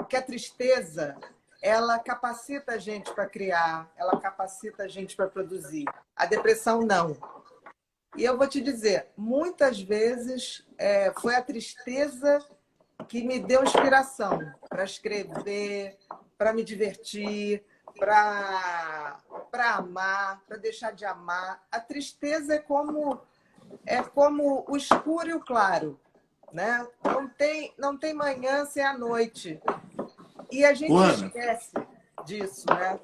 que a tristeza, ela capacita a gente para criar, ela capacita a gente para produzir. A depressão, não. E eu vou te dizer, muitas vezes foi a tristeza que me deu inspiração para escrever, para me divertir, para amar, para deixar de amar. A tristeza é como o escuro e o claro, né? Não tem manhã sem a noite. E a gente esquece disso, né?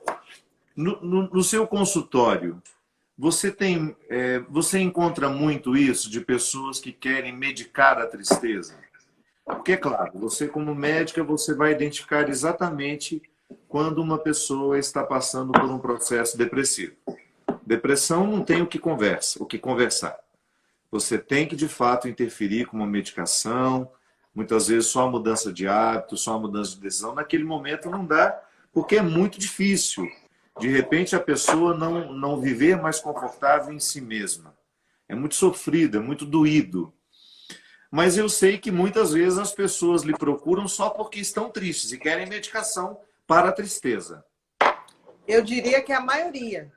No seu consultório, você encontra muito isso de pessoas que querem medicar a tristeza? Porque, é claro, você como médica, você vai identificar exatamente quando uma pessoa está passando por um processo depressivo. Depressão não tem o que conversar. Você tem que, de fato, interferir com uma medicação, muitas vezes só a mudança de hábito, só a mudança de decisão. Naquele momento não dá, porque é muito difícil. De repente, a pessoa não viver mais confortável em si mesma. É muito sofrido, é muito doído. Mas eu sei que muitas vezes as pessoas lhe procuram só porque estão tristes e querem medicação para a tristeza. Eu diria que a maioria.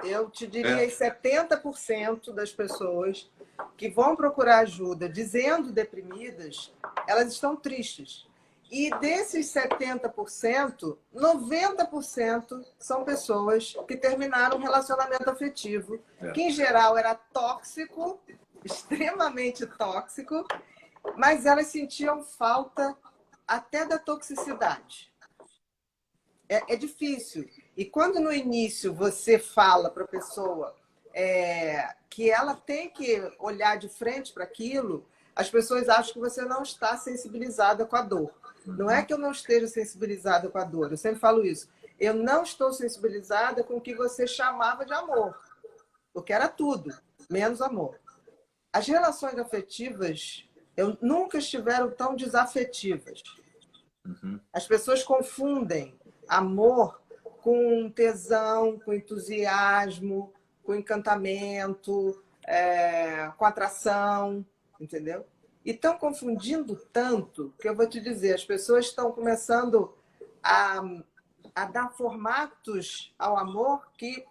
Eu te diria que 70% das pessoas que vão procurar ajuda dizendo deprimidas, elas estão tristes. E desses 70%, 90% são pessoas que terminaram um relacionamento afetivo, que em geral era tóxico, extremamente tóxico, mas elas sentiam falta até da toxicidade. É difícil. E quando no início você fala para a pessoa que ela tem que olhar de frente para aquilo, as pessoas acham que você não está sensibilizada com a dor. Não é que eu não esteja sensibilizada com a dor, eu sempre falo isso. Eu não estou sensibilizada com o que você chamava de amor, porque era tudo, menos amor. As relações afetivas nunca estiveram tão desafetivas. As pessoas confundem amor com tesão, com entusiasmo, com encantamento, com atração, entendeu? E estão confundindo tanto que eu vou te dizer, as pessoas estão começando a dar formatos ao amor que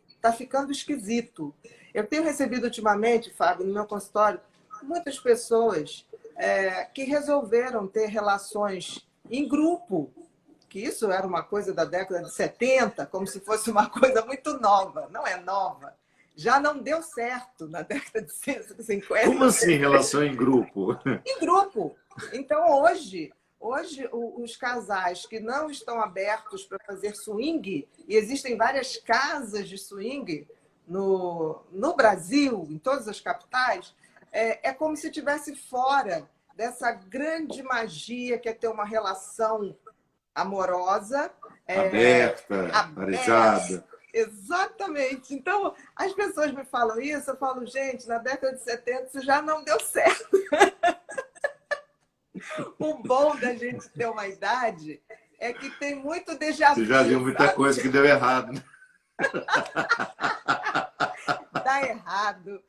está ficando esquisito. Eu tenho recebido ultimamente, Fábio, no meu consultório, muitas pessoas que resolveram ter relações em grupo, que isso era uma coisa da década de 70, como se fosse uma coisa muito nova. Não é nova. Já não deu certo na década de 50. Como assim, relação em grupo? Em grupo. Então, hoje os casais que não estão abertos para fazer swing, e existem várias casas de swing no Brasil, em todas as capitais, é como se estivesse fora dessa grande magia que é ter uma relação amorosa, aberta, arejada. Exatamente. Então, as pessoas me falam isso, eu falo, gente, na década de 70 isso já não deu certo. O bom da gente ter uma idade é que tem muito déjà vu. Você já viu muita coisa que deu errado, né? Dá errado.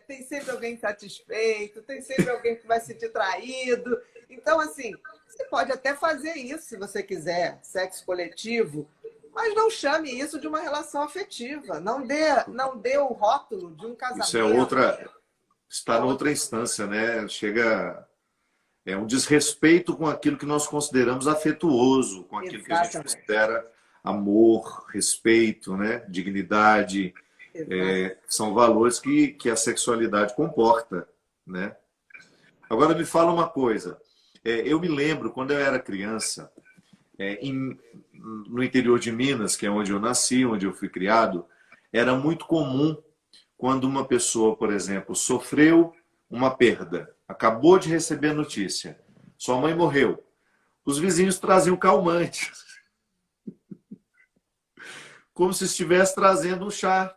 Tem sempre alguém insatisfeito, tem sempre alguém que vai se sentir traído. Então, assim, você pode até fazer isso se você quiser, sexo coletivo, mas não chame isso de uma relação afetiva. Não dê o rótulo de um casamento. Isso está em outra instância, né? É um desrespeito com aquilo que nós consideramos afetuoso, com aquilo que a gente considera amor, respeito, né? Dignidade. São valores que a sexualidade comporta, né? Agora me fala uma coisa. Eu me lembro, quando eu era criança, no interior de Minas, que é onde eu nasci, onde eu fui criado, era muito comum quando uma pessoa, por exemplo, sofreu uma perda, acabou de receber a notícia, sua mãe morreu, os vizinhos traziam calmante, como se estivesse trazendo um chá,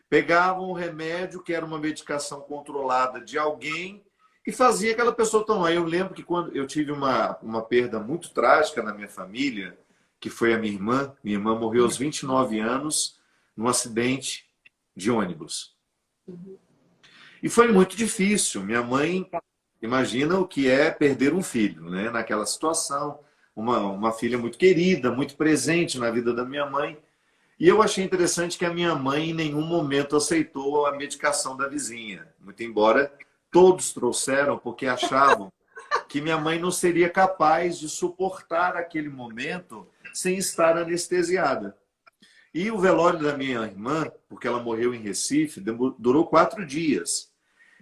Pegavam um remédio, que era uma medicação controlada de alguém, e fazia aquela pessoa tomar. Eu lembro que quando eu tive uma perda muito trágica na minha família, que foi a minha irmã. Minha irmã morreu aos 29 anos num acidente de ônibus. E foi muito difícil. Minha mãe Imagina o que é perder um filho, né? Naquela situação. Uma filha muito querida, muito presente na vida da minha mãe. E eu achei interessante que a minha mãe em nenhum momento aceitou a medicação da vizinha. Muito embora todos trouxeram, porque achavam que minha mãe não seria capaz de suportar aquele momento sem estar anestesiada. E o velório da minha irmã, porque ela morreu em Recife, durou 4 dias,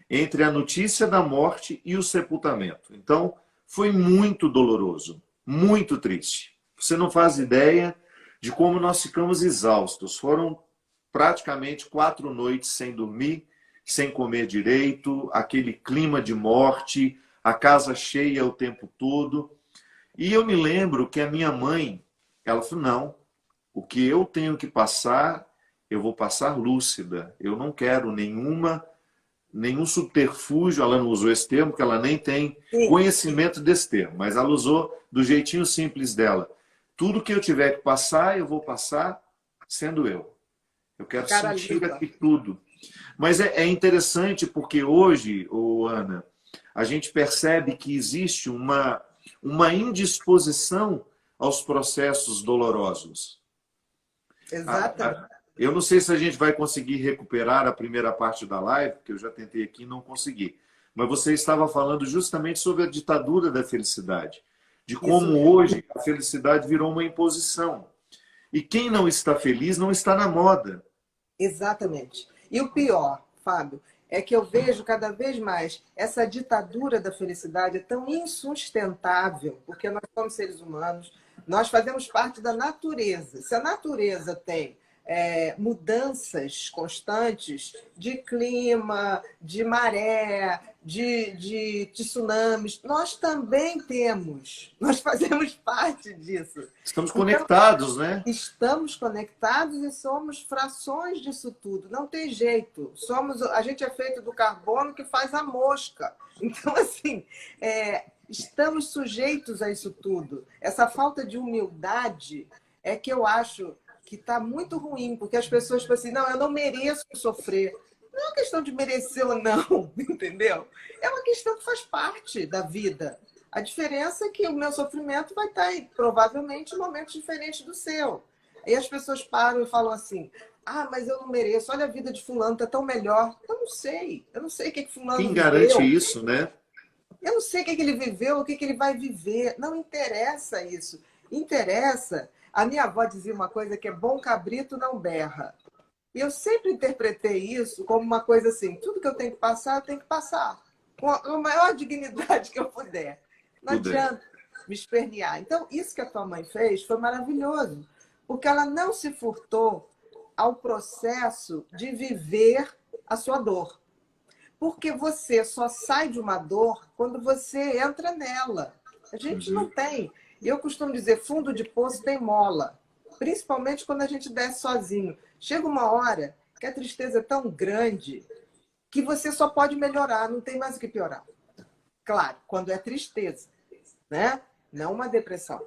entre a notícia da morte e o sepultamento. Então, foi muito doloroso, muito triste. Você não faz ideia de como nós ficamos exaustos. Foram praticamente 4 noites sem dormir, sem comer direito, aquele clima de morte, a casa cheia o tempo todo. E eu me lembro que a minha mãe, ela falou, não, o que eu tenho que passar, eu vou passar lúcida. Eu não quero nenhum subterfúgio. Ela não usou esse termo, porque ela nem tem conhecimento desse termo, mas ela usou do jeitinho simples dela. Tudo que eu tiver que passar, eu vou passar sendo eu. Eu quero sentir aqui tudo. Mas é interessante porque hoje, Ana, a gente percebe que existe uma indisposição aos processos dolorosos. Exatamente. Eu não sei se a gente vai conseguir recuperar a primeira parte da live, porque eu já tentei aqui e não consegui. Mas você estava falando justamente sobre a ditadura da felicidade. De como hoje a felicidade virou uma imposição. E quem não está feliz não está na moda. Exatamente. E o pior, Fábio, é que eu vejo cada vez mais essa ditadura da felicidade é tão insustentável, porque nós somos seres humanos, nós fazemos parte da natureza. Se a natureza tem mudanças constantes de clima, de maré, de tsunamis, nós também temos. Nós fazemos parte disso. Estamos conectados, né? Estamos conectados e somos frações disso tudo. Não tem jeito. A gente é feito do carbono que faz a mosca. Então, assim, estamos sujeitos a isso tudo. Essa falta de humildade é que eu acho que está muito ruim, porque as pessoas falam assim, não, eu não mereço sofrer. Não é uma questão de merecer ou não, entendeu? É uma questão que faz parte da vida. A diferença é que o meu sofrimento vai estar, provavelmente, em momentos diferentes do seu. Aí as pessoas param e falam assim, mas eu não mereço, olha a vida de fulano, está tão melhor. Eu não sei o que fulano Quem viveu. garante isso, né? Eu não sei o que ele viveu, o que ele vai viver. Não interessa isso. Interessa... A minha avó dizia uma coisa que é bom cabrito não berra. E eu sempre interpretei isso como uma coisa assim, tudo que eu tenho que passar, eu tenho que passar. Com a maior dignidade que eu puder. Não adianta me espernear. Então, isso que a tua mãe fez foi maravilhoso. Porque ela não se furtou ao processo de viver a sua dor. Porque você só sai de uma dor quando você entra nela. A gente não tem... Eu costumo dizer, fundo de poço tem mola. Principalmente quando a gente desce sozinho. Chega uma hora que a tristeza é tão grande que você só pode melhorar, não tem mais o que piorar. Claro, quando é tristeza, né? Não uma depressão.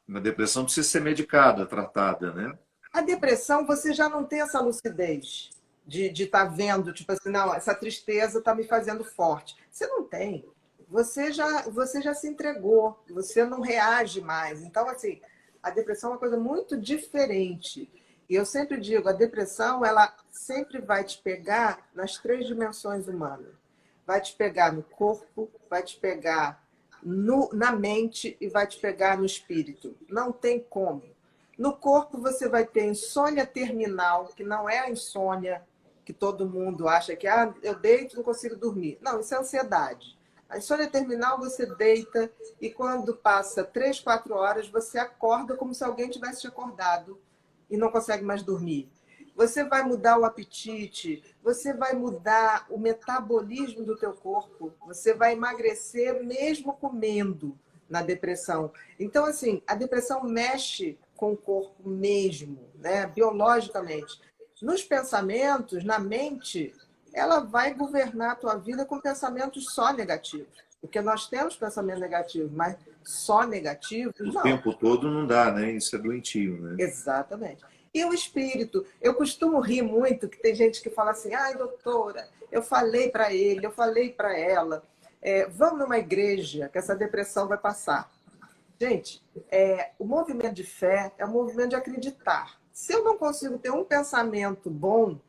Uma depressão precisa ser medicada, tratada, né? A depressão, você já não tem essa lucidez de estar vendo, tipo assim, não, essa tristeza está me fazendo forte. Você não tem. Você já se entregou, você não reage mais. Então, assim, a depressão é uma coisa muito diferente. E eu sempre digo, a depressão, ela sempre vai te pegar nas 3 dimensões humanas. Vai te pegar no corpo, vai te pegar na mente e vai te pegar no espírito. Não tem como. No corpo, você vai ter insônia terminal, que não é a insônia que todo mundo acha que eu deito e não consigo dormir. Não, isso é ansiedade. A insônia terminal, você deita e quando passa 3, 4 horas, você acorda como se alguém tivesse te acordado e não consegue mais dormir. Você vai mudar o apetite, você vai mudar o metabolismo do teu corpo, você vai emagrecer mesmo comendo na depressão. Então, assim, a depressão mexe com o corpo mesmo, né? Biologicamente. Nos pensamentos, na mente... ela vai governar a tua vida com pensamentos só negativos. Porque nós temos pensamentos negativos, mas só negativos, não. O tempo todo não dá, né? Isso é doentio, né? Exatamente. E o espírito? Eu costumo rir muito, que tem gente que fala assim, doutora, eu falei para ele, eu falei para ela. vamos numa igreja que essa depressão vai passar. Gente, o movimento de fé é um movimento de acreditar. Se eu não consigo ter um pensamento bom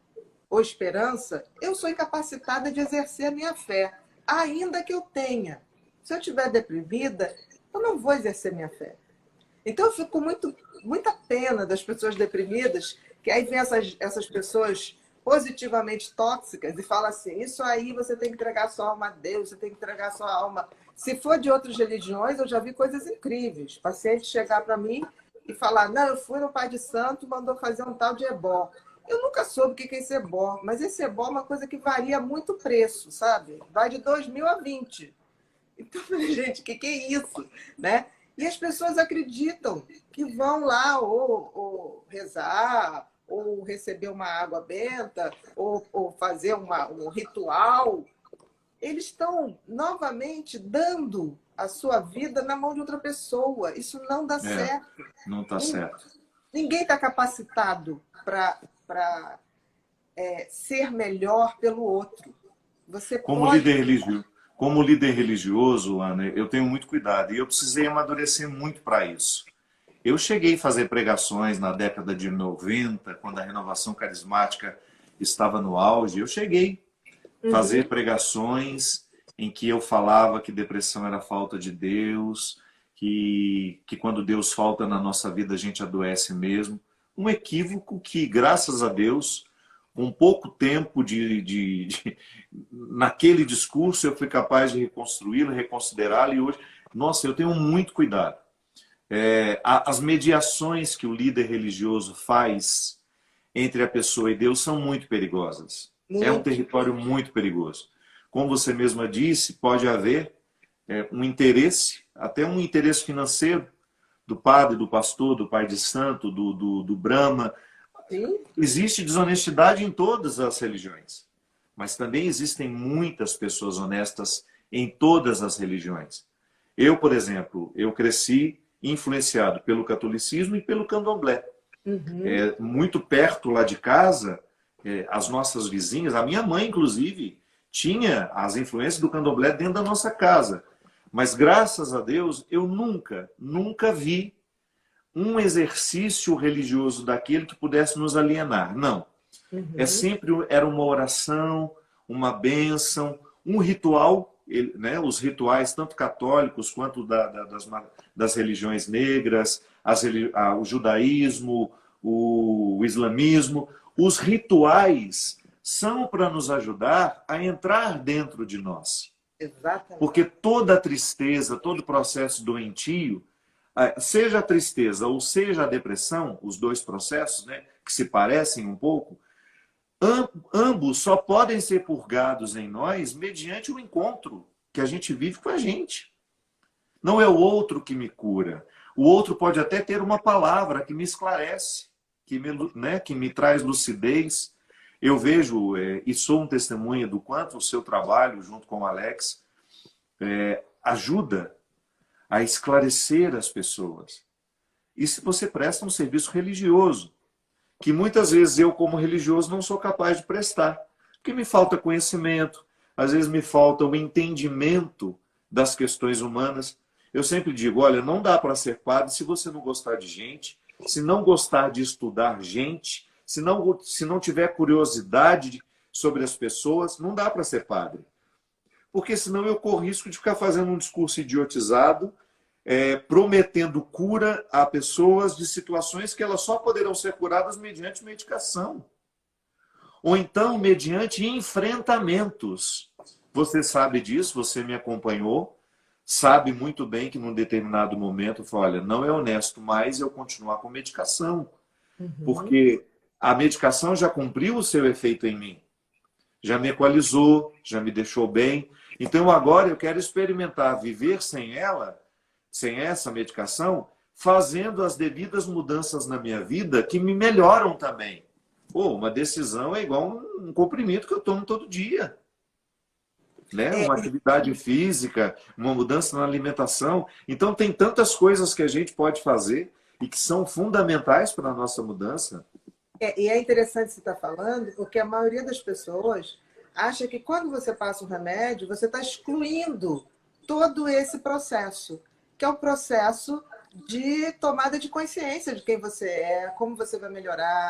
ou esperança, eu sou incapacitada de exercer a minha fé, ainda que eu tenha. Se eu estiver deprimida, eu não vou exercer minha fé. Então eu fico com muita pena das pessoas deprimidas, que aí vem essas pessoas positivamente tóxicas e falam assim, isso aí você tem que entregar sua alma a Deus, você tem que entregar sua alma. Se for de outras religiões, eu já vi coisas incríveis. Paciente chegar para mim e falar, não, eu fui no Pai de Santo, mandou fazer um tal de ebó. Eu nunca soube o que é esse ebó, mas esse ebó é uma coisa que varia muito o preço, sabe? Vai de 2.000 a 20. Então, gente, o que é isso? Né? E as pessoas acreditam que vão lá ou rezar, ou receber uma água benta, ou fazer um ritual. Eles estão novamente dando a sua vida na mão de outra pessoa. Isso não dá certo. Não está certo. Ninguém está capacitado para ser melhor pelo outro. Você Como líder religioso, Ana, eu tenho muito cuidado. E eu precisei amadurecer muito para isso. Eu cheguei a fazer pregações na década de 90, quando a renovação carismática estava no auge. Eu cheguei a fazer pregações em que eu falava que depressão era falta de Deus, que quando Deus falta na nossa vida a gente adoece mesmo. Um equívoco que, graças a Deus, com pouco tempo naquele discurso eu fui capaz de reconstruí-lo, reconsiderá-lo, e hoje, nossa, eu tenho muito cuidado. As mediações que o líder religioso faz entre a pessoa e Deus são muito perigosas. É um território muito perigoso. Como você mesma disse, pode haver um interesse, até um interesse financeiro do padre, do pastor, do pai de santo, do Brahma. Sim. Existe desonestidade em todas as religiões, mas também existem muitas pessoas honestas em todas as religiões. Eu, por exemplo, eu cresci influenciado pelo catolicismo e pelo candomblé. Muito perto lá de casa, as nossas vizinhas, a minha mãe, inclusive, tinha as influências do candomblé dentro da nossa casa. Mas, graças a Deus, eu nunca vi um exercício religioso daquele que pudesse nos alienar. Não. Era uma oração, uma bênção, um ritual, né? Os rituais, tanto católicos quanto das religiões negras, o judaísmo, o islamismo. Os rituais são para nos ajudar a entrar dentro de nós. Exatamente. Porque toda tristeza, todo processo doentio, seja a tristeza ou seja a depressão, os dois processos, né, que se parecem um pouco, ambos só podem ser purgados em nós mediante o encontro que a gente vive com a gente. Não é o outro que me cura. O outro pode até ter uma palavra que me esclarece, que me traz lucidez. Eu vejo e sou um testemunha do quanto o seu trabalho, junto com o Alex, ajuda a esclarecer as pessoas. E se você presta um serviço religioso, que muitas vezes eu, como religioso, não sou capaz de prestar, porque me falta conhecimento, às vezes me falta o entendimento das questões humanas. Eu sempre digo, olha, não dá para ser padre se você não gostar de gente, se não gostar de estudar gente, se não tiver curiosidade sobre as pessoas, não dá para ser padre. Porque senão eu corro risco de ficar fazendo um discurso idiotizado, prometendo cura a pessoas de situações que elas só poderão ser curadas mediante medicação. Ou então, mediante enfrentamentos. Você sabe disso, você me acompanhou, sabe muito bem que num determinado momento eu falei, olha, não é honesto mais eu continuar com medicação. Porque a medicação já cumpriu o seu efeito em mim. Já me equalizou, já me deixou bem. Então agora eu quero experimentar viver sem ela, sem essa medicação, fazendo as devidas mudanças na minha vida que me melhoram também. Uma decisão é igual um comprimido que eu tomo todo dia. Né? Uma atividade física, uma mudança na alimentação. Então tem tantas coisas que a gente pode fazer e que são fundamentais para a nossa mudança. E é interessante você estar falando, porque a maioria das pessoas acha que quando você passa o remédio, você está excluindo todo esse processo, que é o processo de tomada de consciência de quem você é, como você vai melhorar,